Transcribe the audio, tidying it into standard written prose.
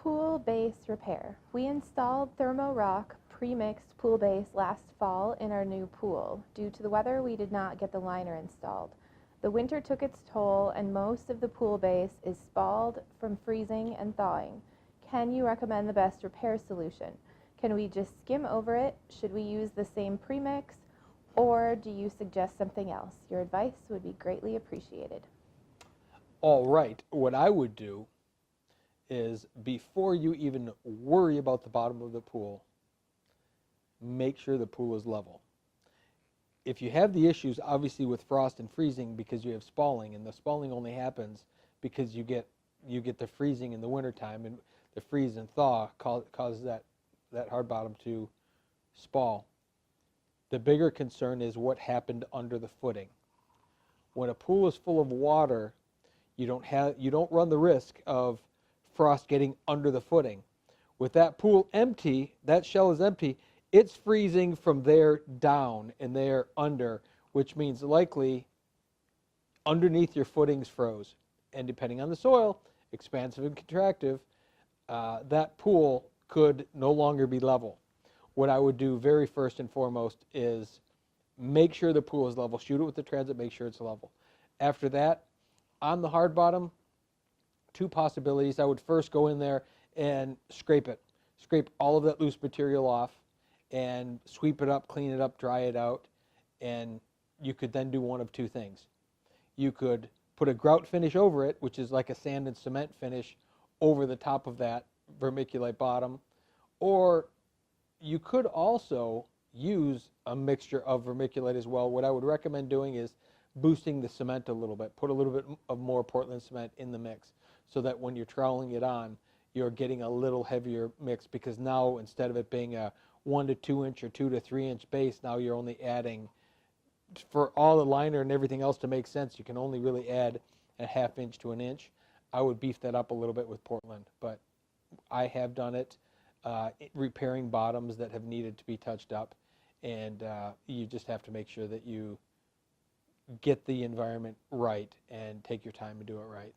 Pool base repair. We installed Thermo Rock pre-mixed pool base last fall in our new pool. Due to the weather, we did not get the liner installed. The winter took its toll and most of the pool base is spalled from freezing and thawing. Can you recommend the best repair solution? Can we just skim over it? Should we use the same premix? Or do you suggest something else? Your advice would be greatly appreciated. All right, what I would do is before you even worry about the bottom of the pool, make sure the pool is level. If you have the issues, obviously, with frost and freezing because you have spalling, and the spalling only happens because you get the freezing in the wintertime, and the freeze and thaw causes that hard bottom to spall. The bigger concern is what happened under the footing. When a pool is full of water, you don't run the risk of frost getting under the footing. With that pool empty, that shell is empty, it's freezing from there down and there under, which means likely underneath your footings froze. And depending on the soil, expansive and contractive, that pool could no longer be level. What I would do very first and foremost is make sure the pool is level. Shoot it with the transit, make sure it's level. After that, on the hard bottom, two possibilities. I would first go in there and scrape it. Scrape all of that loose material off and sweep it up, clean it up, dry it out. And you could then do one of two things. You could put a grout finish over it, which is like a sand and cement finish over the top of that vermiculite bottom. Or you could also use a mixture of vermiculite as well. What I would recommend doing is boosting the cement a little bit. Put a little bit of more Portland cement in the mix so that when you're troweling it on, you're getting a little heavier mix, because now instead of it being a 1 to 2 inch or 2 to 3 inch base, now you're only adding, for all the liner and everything else to make sense, you can only really add a 1/2 inch to 1 inch. I would beef that up a little bit with Portland, but I have done it repairing bottoms that have needed to be touched up, and you just have to make sure that you get the environment right and take your time to do it right.